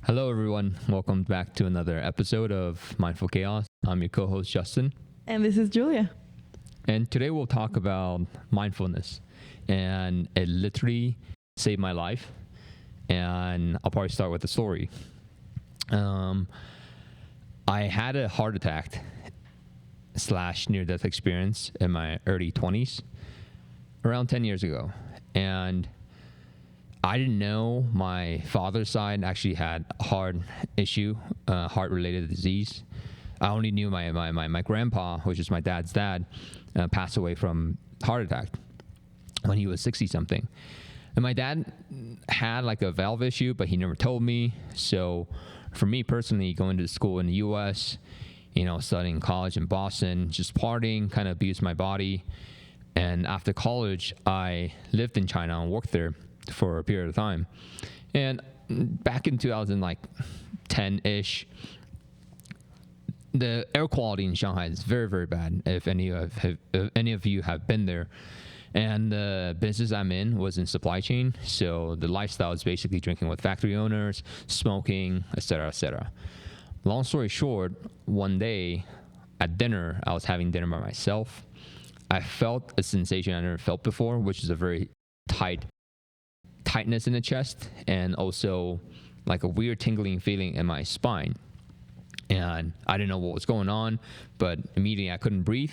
Hello, everyone. Welcome back to another episode of Mindful Chaos. I'm your co host, Justin. And this is Julia. And today we'll talk about mindfulness. And it literally saved my life. And I'll probably start with a story. I had a heart attack / near-death experience in my early 20s, around 10 years ago. And I didn't know my father's side actually had a heart issue, heart-related disease. I only knew my grandpa, which is my dad's dad, passed away from heart attack when he was 60-something. And my dad had like a valve issue, but he never told me. So for me personally, going to school in the U.S., studying college in Boston, just partying, kind of abused my body. And after college, I lived in China and worked there for a period of time. And back in 2010-ish, the air quality in Shanghai is very, very bad, if any of you have been there. And the business I'm in was in supply chain, so the lifestyle is basically drinking with factory owners, smoking, etc., etc. Long story short, one day at dinner, I was having dinner by myself. I felt a sensation I never felt before, which is a very tightness in the chest, and also like a weird tingling feeling in my spine. And I didn't know what was going on, but immediately I couldn't breathe,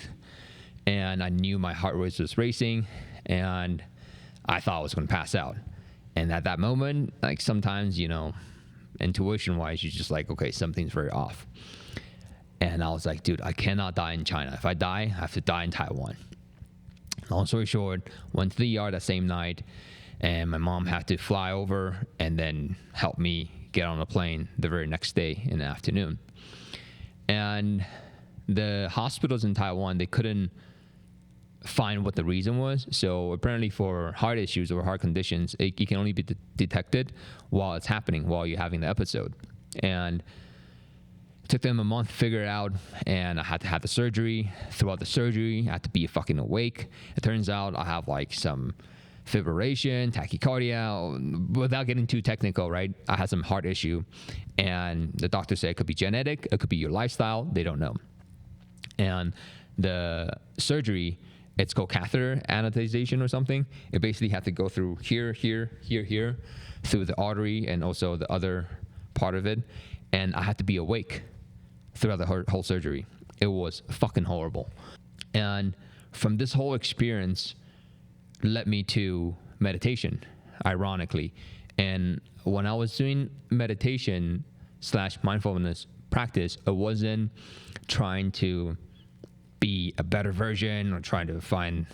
and I knew my heart rate was racing, and I thought I was going to pass out. And at that moment, like sometimes, intuition wise, you're just like, okay, something's very off. And I was like, dude, I cannot die in China. If I die, I have to die in Taiwan. Long story short, went to the ER that same night, and my mom had to fly over and then help me get on a plane the very next day in the afternoon. And the hospitals in Taiwan, they couldn't find what the reason was. So apparently for heart issues or heart conditions, it can only be detected while it's happening, while you're having the episode. And it took them a month to figure it out, and I had to have the surgery. Throughout the surgery, I had to be fucking awake. It turns out I have like some fibrillation, tachycardia. Without getting too technical, right? I had some heart issue, and the doctor said it could be genetic, it could be your lifestyle. They don't know. And the surgery, it's called catheter anesthetization or something. It basically had to go through here, through the artery and also the other part of it. And I had to be awake throughout the whole surgery. It was fucking horrible. And from this whole experience led me to meditation, ironically. And when I was doing meditation / mindfulness practice, I wasn't trying to be a better version or trying to find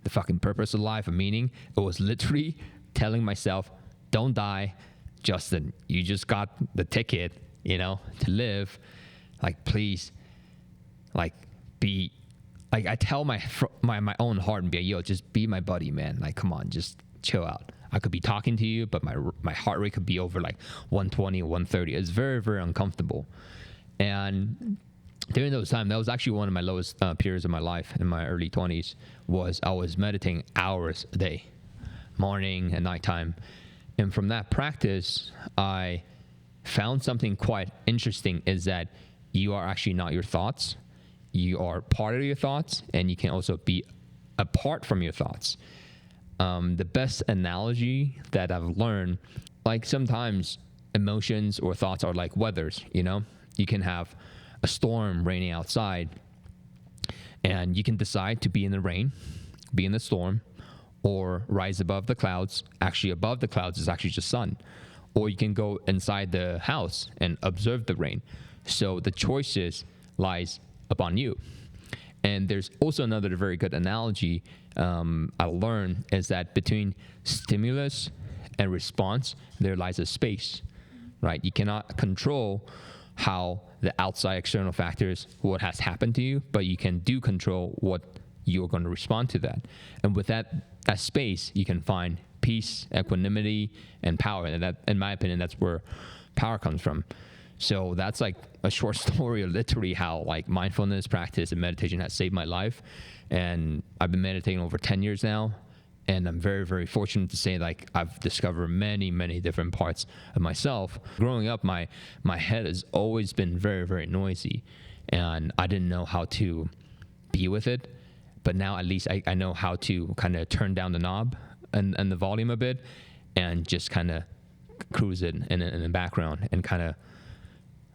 the fucking purpose of life or meaning. It was literally telling myself, don't die, Justin. You just got the ticket, to live. Like, please, like, be, like, I tell my own heart and be like, yo, just be my buddy, man. Like, come on, just chill out. I could be talking to you, but my heart rate could be over like 120 or 130. It's very, very uncomfortable. And during those times, that was actually one of my lowest periods of my life in my early 20s, was I was meditating hours a day, morning and nighttime. And from that practice, I found something quite interesting, is that you are actually not your thoughts. You are part of your thoughts, and you can also be apart from your thoughts. The best analogy that I've learned, like sometimes emotions or thoughts are like weathers, You can have a storm raining outside, and you can decide to be in the rain, be in the storm, or rise above the clouds. Actually, above the clouds is actually just sun. Or you can go inside the house and observe the rain. So the choices lies upon you. And there's also another very good analogy I learned, is that between stimulus and response, there lies a space, right? You cannot control how the outside external factors, what has happened to you, but you can control what you're going to respond to that. And with that space, you can find peace, equanimity, and power. And that, in my opinion, that's where power comes from. So that's like a short story of literally how like mindfulness practice and meditation has saved my life. And I've been meditating over 10 years now. And I'm very, very fortunate to say, like, I've discovered many, many different parts of myself. Growing up, my head has always been very, very noisy, and I didn't know how to be with it. But now at least I know how to kind of turn down the knob and the volume a bit, and just kind of cruise it in the background and kind of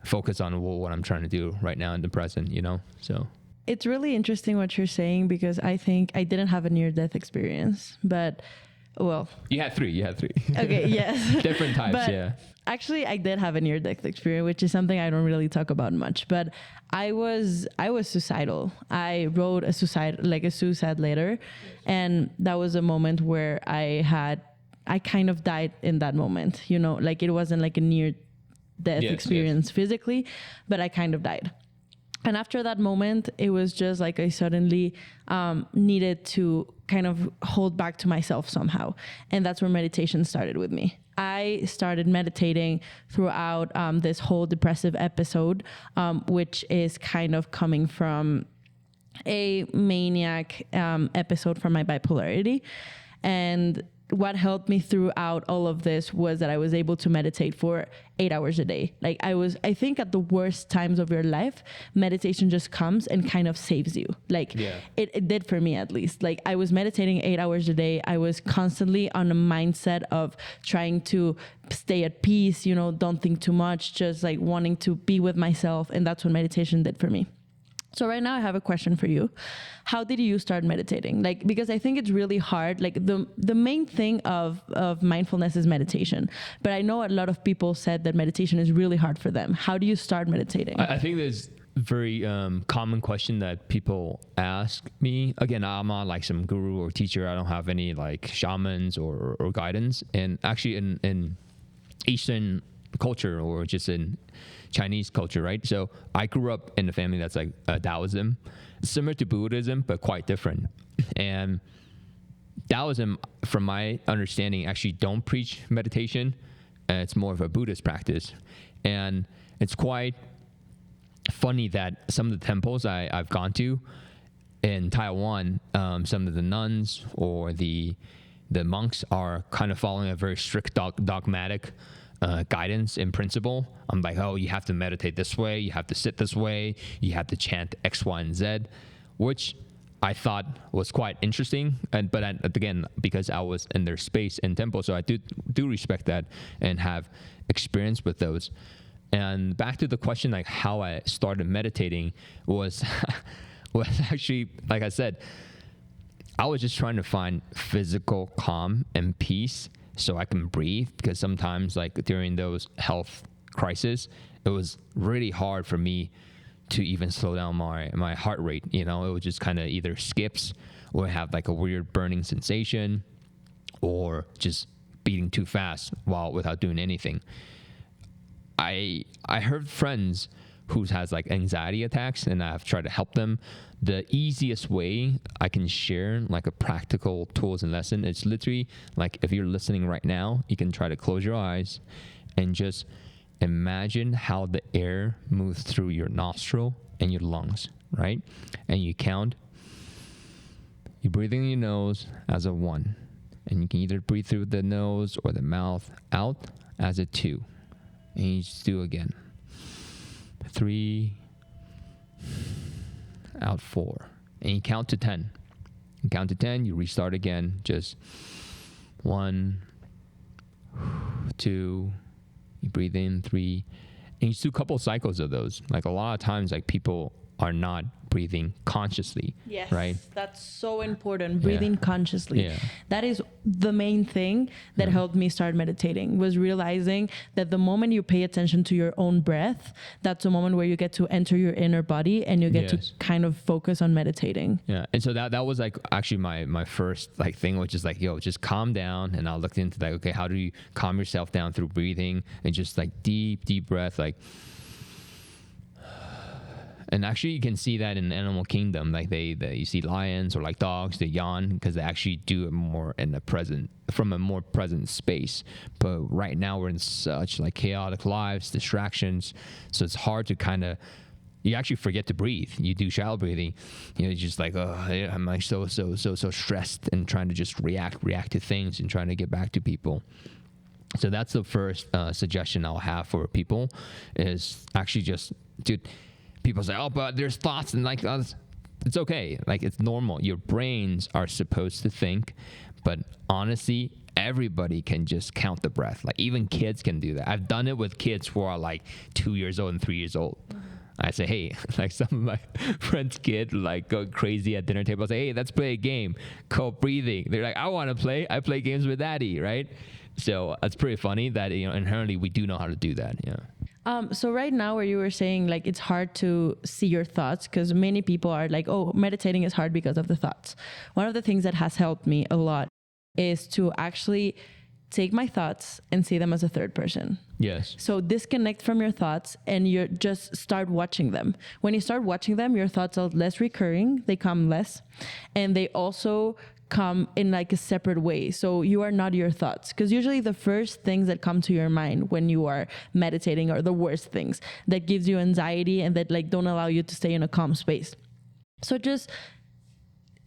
focus on what I'm trying to do right now in the present, so. It's really interesting what you're saying, because I think I didn't have a near-death experience, but well. You had three. Okay, yes. Different types, but yeah. Actually, I did have a near-death experience, which is something I don't really talk about much, but I was suicidal. I wrote a suicide letter, and that was a moment where I kind of died in that moment, like it wasn't like a near-death experience physically, but I kind of died. And after that moment, it was just like I suddenly needed to kind of hold back to myself somehow. And that's where meditation started with me. I started meditating throughout this whole depressive episode, which is kind of coming from a maniac episode from my bipolarity. And what helped me throughout all of this was that I was able to meditate for 8 hours a day. Like I think at the worst times of your life, meditation just comes and kind of saves you. Like it did for me, at least. Like I was meditating 8 hours a day. I was constantly on a mindset of trying to stay at peace, don't think too much, just like wanting to be with myself. And that's what meditation did for me. So right now I have a question for you. How did you start meditating? Like, because I think it's really hard. Like the main thing of mindfulness is meditation. But I know a lot of people said that meditation is really hard for them. How do you start meditating? I think there's a very common question that people ask me. Again, I'm not like some guru or teacher. I don't have any like shamans or guidance. And actually in Eastern culture, or just in Chinese culture, right? So I grew up in a family that's like Taoism, similar to Buddhism, but quite different. And Taoism, from my understanding, actually don't preach meditation. It's more of a Buddhist practice. And it's quite funny that some of the temples I've gone to in Taiwan, some of the nuns or the monks are kind of following a very strict dogmatic guidance and principle. I'm like, oh, you have to meditate this way, you have to sit this way, you have to chant X, Y, and Z, which I thought was quite interesting. But again, because I was in their space and temple, so I do respect that and have experience with those. And back to the question, like how I started meditating was actually, like I said, I was just trying to find physical calm and peace so I can breathe, because sometimes like during those health crises, it was really hard for me to even slow down my heart rate. It would just kind of either skips or have like a weird burning sensation or just beating too fast without doing anything. I heard friends who has like anxiety attacks, and I've tried to help them. The easiest way I can share like a practical tools and lesson, it's literally like if you're listening right now, you can try to close your eyes and just imagine how the air moves through your nostril and your lungs, right? And you count. You breathe in your nose as a 1, and you can either breathe through the nose or the mouth out as a 2, and you just do again. 3, out 4, and you count to 10. You count to 10, you restart again. Just 1, 2, you breathe in 3, and you just do a couple cycles of those. Like a lot of times, like people are not breathing consciously. Yes, right? That's so important. Breathing consciously. Yeah. That is the main thing that helped me start meditating, was realizing that the moment you pay attention to your own breath, that's a moment where you get to enter your inner body and you get to kind of focus on meditating. Yeah. And so that was like actually my first like thing, which is like, yo, just calm down. And I looked into like, okay, how do you calm yourself down through breathing and just like deep breath, like. And actually, you can see that in the animal kingdom. Like you see lions or like dogs, they yawn because they actually do it more from a more present space. But right now we're in such like chaotic lives, distractions. So it's hard to kind of, you actually forget to breathe. You do shallow breathing, you're just like, oh, I'm like so stressed and trying to just react to things and trying to get back to people. So that's the first suggestion I'll have for people is actually just, dude, people say, oh, but there's thoughts and like, it's okay. Like, it's normal. Your brains are supposed to think, but honestly, everybody can just count the breath. Like, even kids can do that. I've done it with kids who are like 2 years old and 3 years old. I say, hey, like some of my friends' kid like go crazy at dinner table. I say, hey, let's play a game called breathing. They're like, I want to play. I play games with daddy, right? So it's pretty funny that, you know, inherently we do know how to do that. Yeah. So right now where you were saying like it's hard to see your thoughts because many people are like, oh, meditating is hard because of the thoughts. One of the things that has helped me a lot is to actually take my thoughts and see them as a third person. Yes. So disconnect from your thoughts and you just start watching them. When you start watching them, your thoughts are less recurring, they come less, and they also come in like a separate way. So you are not your thoughts, because usually the first things that come to your mind when you are meditating are the worst things that gives you anxiety and that like don't allow you to stay in a calm space. So just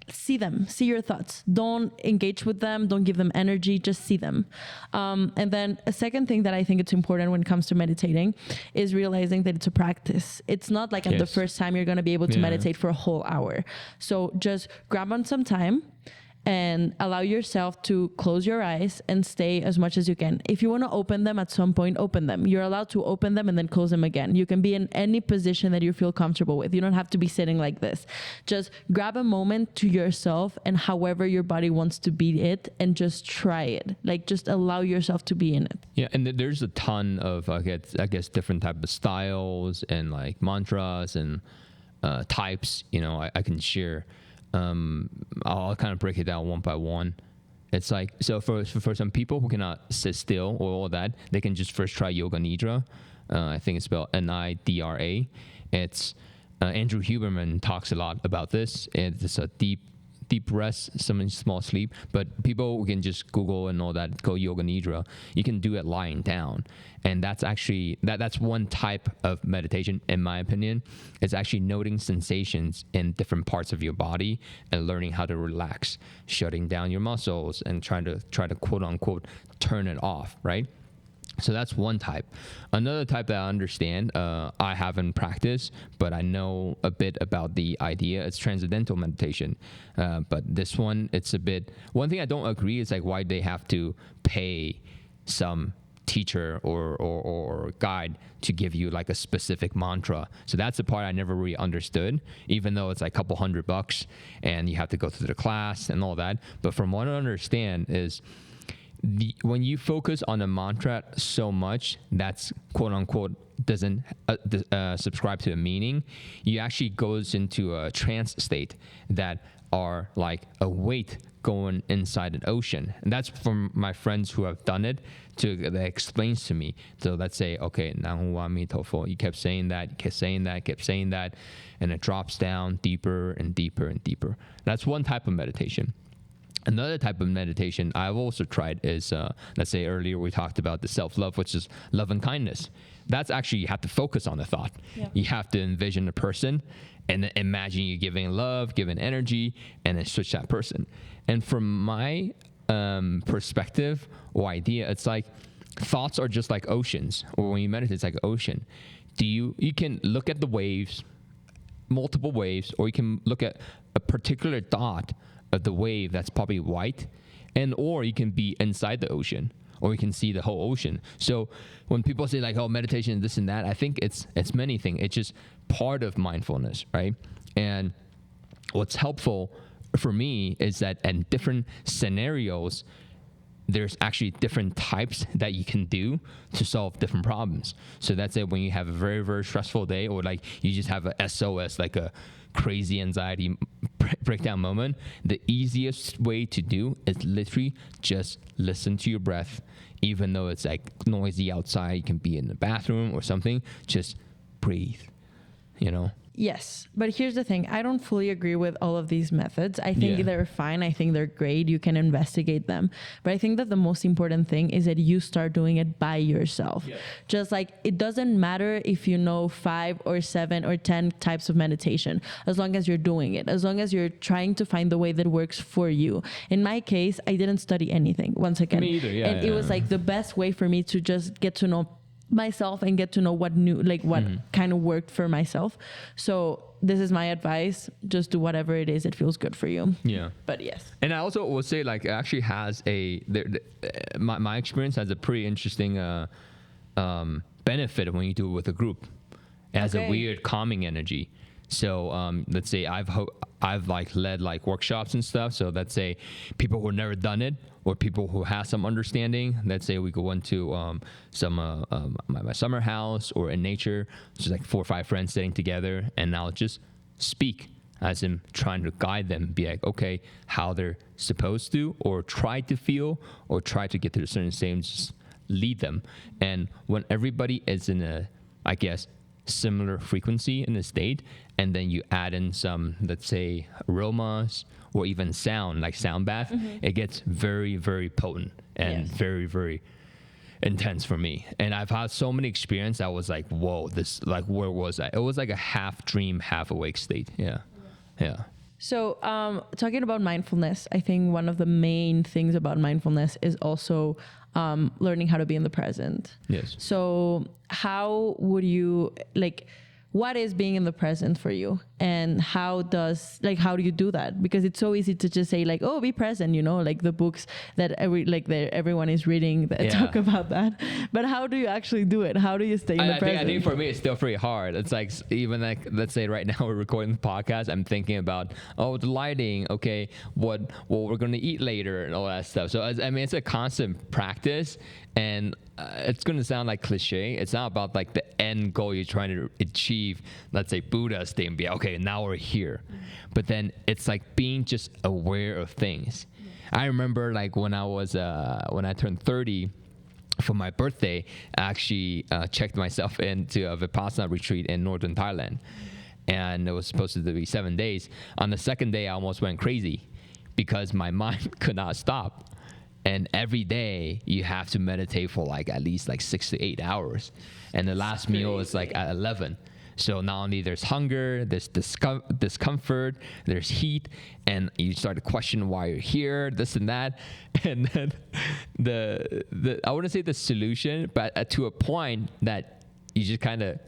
see them, see your thoughts, don't engage with them, don't give them energy, just see them. And then a second thing that I think it's important when it comes to meditating is realizing that it's a practice. It's not like at the first time you're going to be able to meditate for a whole hour. So just grab on some time and allow yourself to close your eyes and stay as much as you can. If you want to open them at some point, open them. You're allowed to open them and then close them again. You can be in any position that you feel comfortable with. You don't have to be sitting like this. Just grab a moment to yourself and however your body wants to be it, and just try it. Like, just allow yourself to be in it. Yeah, and there's a ton of, I guess different type of styles and like mantras and types, you know, I can share. I'll kind of break it down one by one. It's like, so for some people who cannot sit still or all that, they can just first try Yoga Nidra. I think it's spelled Nidra. It's Andrew Huberman talks a lot about this. It's a deep rest, some small sleep, but people can just Google and all that, go Yoga Nidra. You can do it lying down. And that's actually, that's one type of meditation, in my opinion. It's actually noting sensations in different parts of your body and learning how to relax, shutting down your muscles and try to quote unquote turn it off, right? So that's one type. Another type that I understand, I haven't practiced, but I know a bit about the idea. It's transcendental meditation. But this one, it's a bit, one thing I don't agree is like why they have to pay some teacher or guide to give you like a specific mantra. So that's the part I never really understood, even though it's like a couple $100 and you have to go through the class and all that. But from what I understand is, when you focus on a mantra so much that's quote unquote doesn't subscribe to the meaning, you actually goes into a trance state that are like a weight going inside an ocean. And that's from my friends who have done it, that explains to me. So let's say, okay, Nang Hua Mi Tofo, you kept saying that, and it drops down deeper and deeper and deeper. That's one type of meditation. Another type of meditation I've also tried is, let's say earlier we talked about the self-love, which is love and kindness. That's actually, you have to focus on the thought. Yeah. You have to envision a person and then imagine you giving love, giving energy, and then switch that person. And from my perspective or idea, it's like thoughts are just like oceans, or when you meditate, it's like an ocean. You can look at the waves, multiple waves, or you can look at a particular dot of the wave that's probably white, and or you can be inside the ocean, or you can see the whole ocean. So when people say like, oh, meditation, this and that, I think it's many things. It's just part of mindfulness, right? And what's helpful for me is that in different scenarios, there's actually different types that you can do to solve different problems. So that's it. When you have a very, very stressful day, or like you just have a SOS, like a crazy anxiety breakdown moment, the easiest way to do is literally just listen to your breath. Even though it's like noisy outside, you can be in the bathroom or something, just breathe, you know? Yes, but here's the thing. I don't fully agree with all of these methods. I think Yeah. they're fine. I think they're great. You can investigate them. But I think that the most important thing is that you start doing it by yourself. Yeah. Just like it doesn't matter if you know 5 or 7 or 10 types of meditation, as long as you're doing it, as long as you're trying to find the way that works for you. In my case, I didn't study anything, once again. Me either, yeah, And it was yeah. like the best way for me to just get to know myself and get to know what new, like what kind of worked for myself. So this is my advice. Just do whatever it is that feels good for you. Yeah. But yes. And I also will say, like, it actually has my experience has a pretty interesting benefit when you do it with a group. It has a Okay. weird calming energy. So let's say I've like led like workshops and stuff. So let's say people who never done it or people who have some understanding. Let's say we go into my summer house or in nature, just like 4 or 5 friends sitting together, and I'll just speak as in trying to guide them, be like, okay, how they're supposed to, or try to feel, or try to get to a certain stage, just lead them. And when everybody is in a, I guess, similar frequency in the state, and then you add in some, let's say, aromas or even sound, like sound bath, it gets very, very potent and Yes. very, very intense for me. And I've had so many experience. I was like, whoa, this, like, where was I? It was like a half dream, half awake state. Yeah. So talking about mindfulness, I think one of the main things about mindfulness is also learning how to be in the present. Yes. So how would you, like, what is being in the present for you, and how do you do that? Because it's so easy to just say like, oh, be present, you know, like the books that everyone is reading that talk about that. But how do you actually do it? How do you stay in the present? I think for me it's still pretty hard. It's like, even like, let's say right now we're recording the podcast, I'm thinking about, oh, the lighting, okay, what we're gonna eat later and all that stuff. So I mean, it's a constant practice, and it's gonna sound like cliche. It's not about like the end goal you're trying to achieve. Let's say Buddha state and be okay, now we're here. But then it's like being just aware of things. I remember like when I turned 30 for my birthday, I actually checked myself into a Vipassana retreat in northern Thailand, and it was supposed to be 7 days. On the second day, I almost went crazy because my mind could not stop. And every day you have to meditate for like at least like 6 to 8 hours, and the last meal is like at 11. So not only there's hunger, there's discomfort, there's heat, and you start to question why you're here, this and that. And then the I wouldn't say the solution, but to a point that you just kind of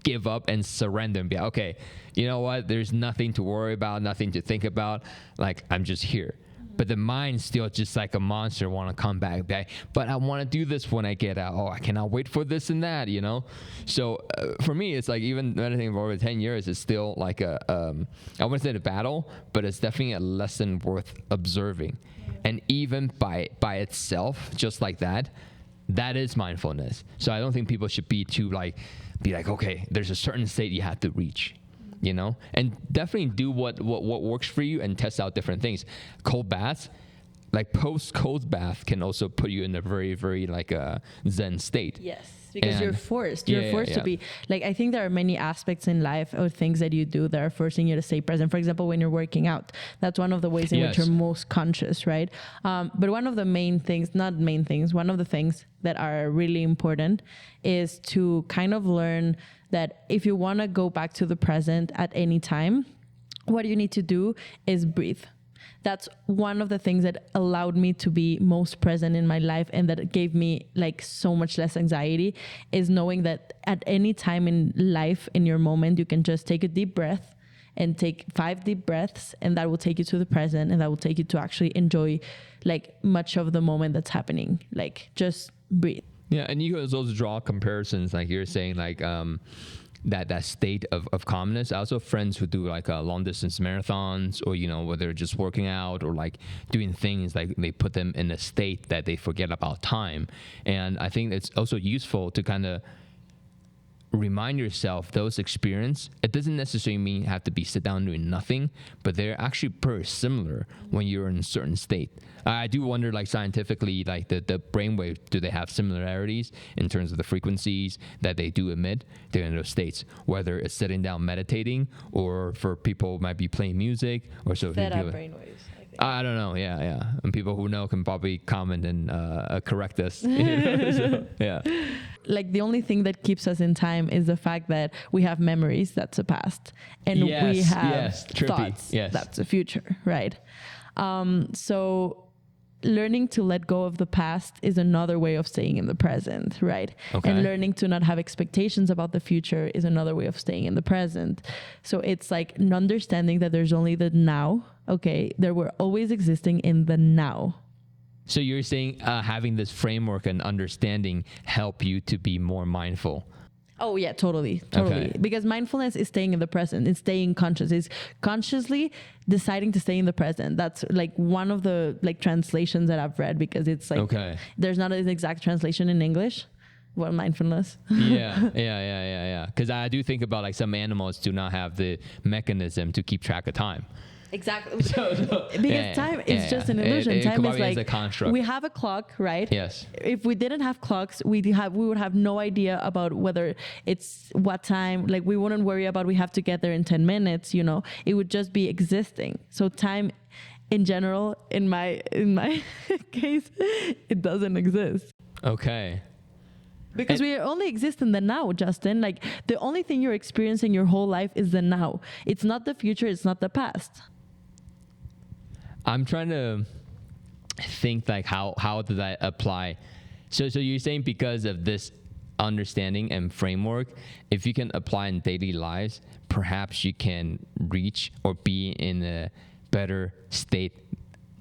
give up and surrender and be like, okay, you know what? There's nothing to worry about, nothing to think about. Like, I'm just here. But the mind's still just like a monster, want to come back. But I want to do this when I get out. Oh, I cannot wait for this and that, you know? So for me, it's like, even meditating for over 10 years is still like I wouldn't say a battle, but it's definitely a lesson worth observing. And even by itself, just like that is mindfulness. So I don't think people should be like, okay, there's a certain state you have to reach. You know, and definitely do what works for you and test out different things. Cold baths, like post-cold bath, can also put you in a very, very like a Zen state. Yes, because you're forced. Yeah, To be like, I think there are many aspects in life or things that you do that are forcing you to stay present. For example, when you're working out, that's one of the ways in which you're most conscious, right? But one of the one of the things that are really important is to kind of learn that if you want to go back to the present at any time, what you need to do is breathe. That's one of the things that allowed me to be most present in my life, and that gave me like so much less anxiety, is knowing that at any time in life, in your moment, you can just take a deep breath and take 5 deep breaths, and that will take you to the present, and that will take you to actually enjoy like much of the moment that's happening. Like, just breathe. Yeah, and you can also draw comparisons, like you're saying, like that state of calmness. I also have friends who do like long distance marathons, or, you know, where they're just working out or like doing things, like they put them in a state that they forget about time. And I think it's also useful to kind of remind yourself those experience, it doesn't necessarily mean you have to be sit down doing nothing, but they're actually pretty similar when you're in a certain state. I do wonder, like scientifically, like the brainwave, do they have similarities in terms of the frequencies that they do emit during those states, whether it's sitting down meditating or for people who might be playing music or so. Theta brainwaves. I don't know. Yeah. And people who know can probably comment and correct us. So, yeah. Like the only thing that keeps us in time is the fact that we have memories, that's the past, and we have thoughts, that's the future, right? So learning to let go of the past is another way of staying in the present, right? Okay. And learning to not have expectations about the future is another way of staying in the present. So it's like an understanding that there's only the now. Okay, there we're always existing in the now. So you're saying having this framework and understanding help you to be more mindful. Oh yeah, totally. Okay. Because mindfulness is staying in the present. It's staying conscious. It's consciously deciding to stay in the present. That's like one of the like translations that I've read, because it's like there's not an exact translation in English. Well, mindfulness. Yeah. Because I do think about like some animals do not have the mechanism to keep track of time. Exactly. Because time is just an illusion. Time is like a construct. We have a clock, right? Yes. If we didn't have clocks, we would have no idea about whether it's what time. Like we wouldn't worry about we have to get there in 10 minutes. You know, it would just be existing. So time, in general, in my case, it doesn't exist. Okay. Because we only exist in the now, Justin. Like the only thing you're experiencing your whole life is the now. It's not the future. It's not the past. I'm trying to think like how does that apply? So you're saying because of this understanding and framework, if you can apply in daily lives, perhaps you can reach or be in a better state.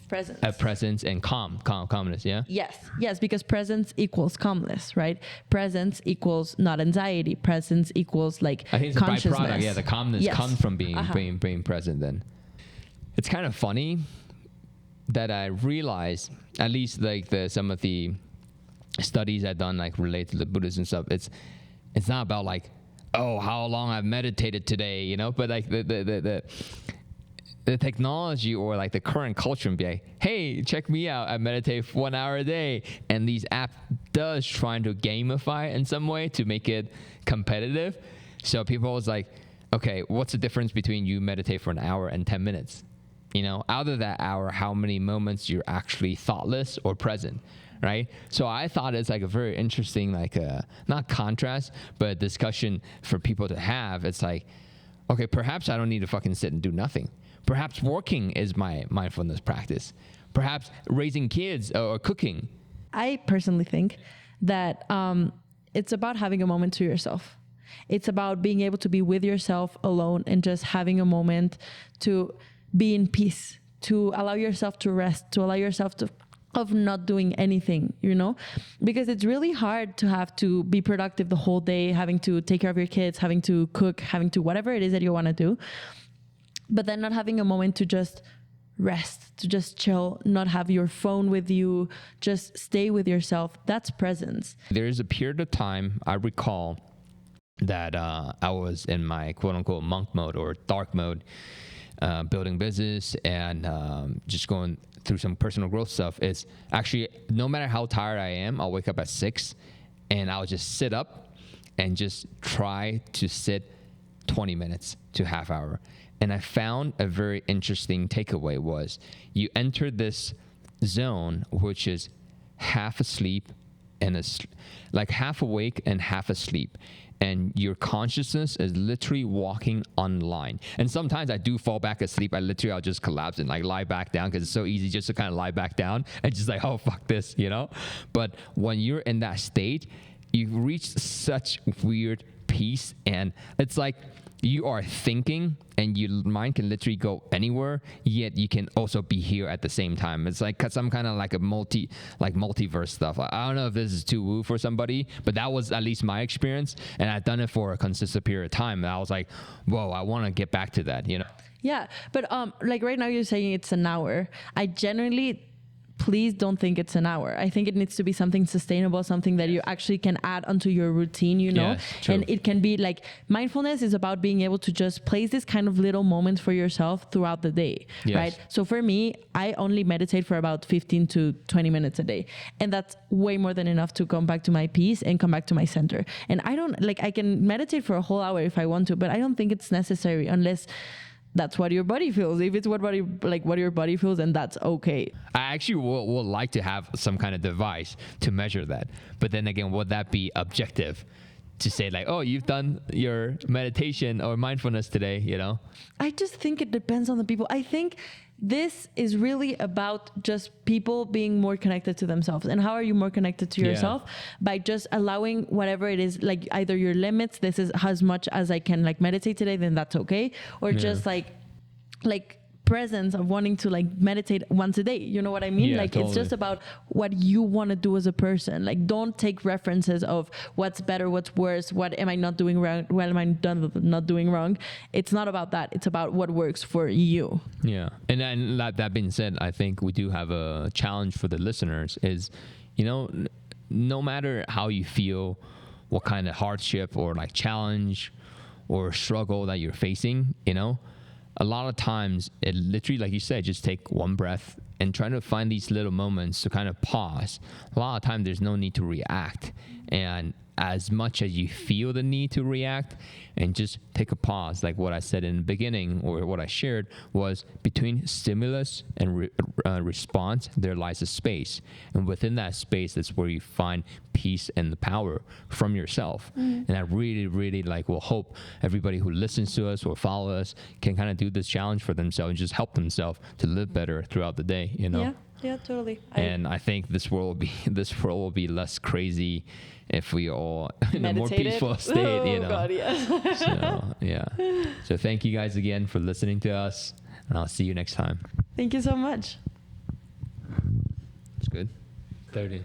Presence and calmness, yeah? Yes, because presence equals calmness, right? Presence equals not anxiety. Presence equals like I think it's consciousness. A byproduct. Yeah, the calmness comes from being present then. It's kind of funny that I realized, at least like some of the studies I've done like related to the Buddhism and stuff, it's not about like, oh, how long I've meditated today, you know, but like the technology or like the current culture and be like, hey, check me out, I meditate 1 hour a day. And these app does trying to gamify in some way to make it competitive. So people was like, okay, what's the difference between you meditate for an hour and 10 minutes? You know, out of that hour, how many moments you're actually thoughtless or present, right? So I thought it's like a very interesting, like not contrast, but a discussion for people to have. It's like, okay, perhaps I don't need to fucking sit and do nothing. Perhaps working is my mindfulness practice. Perhaps raising kids or cooking. I personally think that it's about having a moment to yourself. It's about being able to be with yourself alone and just having a moment to be in peace, to allow yourself to rest, to allow yourself of not doing anything, you know, because it's really hard to have to be productive the whole day, having to take care of your kids, having to cook, having to whatever it is that you want to do, but then not having a moment to just rest, to just chill, not have your phone with you, just stay with yourself. That's presence. There's a period of time I recall that I was in my quote unquote monk mode or dark mode, building business and just going through some personal growth stuff. Is actually, no matter how tired I am, I'll wake up at 6 and I'll just sit up and just try to sit 20 minutes to half hour. And I found a very interesting takeaway was you enter this zone, which is half asleep and like half awake and half asleep. And your consciousness is literally walking online. And sometimes I do fall back asleep. I'll just collapse and like lie back down because it's so easy just to kind of lie back down and just like, oh, fuck this, you know? But when you're in that state, you reach such weird peace. And it's like you are thinking and your mind can literally go anywhere, yet you can also be here at the same time. It's like some kind of like a multiverse stuff. I don't know if this is too woo for somebody, but that was at least my experience. And I've done it for a consistent period of time. And I was like, whoa, I want to get back to that, you know? Yeah. But like right now you're saying it's an hour. I genuinely please don't think it's an hour. I think it needs to be something sustainable, something that you actually can add onto your routine, you know. Yes, and it can be like, mindfulness is about being able to just place this kind of little moments for yourself throughout the day, Yes. right? So for me, I only meditate for about 15 to 20 minutes a day, and that's way more than enough to come back to my peace and come back to my center. And I don't like, I can meditate for a whole hour if I want to, but I don't think it's necessary unless that's what your body feels. If it's what your body feels, then that's okay. I actually would like to have some kind of device to measure that. But then again, would that be objective to say like, oh, you've done your meditation or mindfulness today, you know? I just think it depends on the people. I think this is really about just people being more connected to themselves. And how are you more connected to yourself? By just allowing whatever it is, like either your limits, this is as much as I can like meditate today, then that's okay. Or just like presence of wanting to like meditate once a day. You know what I mean? Yeah, like totally. It's just about what you want to do as a person. Like, don't take references of what's better, what's worse, what am I not doing wrong, what am I not doing wrong. It's not about that. It's about what works for you. Yeah. And then that being said, I think we do have a challenge for the listeners is, you know, no matter how you feel, what kind of hardship or like challenge or struggle that you're facing, you know, a lot of times it literally, like you said, just take one breath and try to find these little moments to kind of pause. A lot of times there's no need to react. And as much as you feel the need to react, and just take a pause, like what I said in the beginning, or what I shared was between stimulus and response, there lies a space. And within that space, that's where you find peace and the power from yourself. And I really, really will hope everybody who listens to us or follow us can kind of do this challenge for themselves and just help themselves to live better throughout the day, you know? Yeah, totally. And I think this world will be less crazy if we all in a more Meditated? peaceful state, you know. Oh God, yes. So yeah. So thank you guys again for listening to us, and I'll see you next time. Thank you so much. It's good. 30.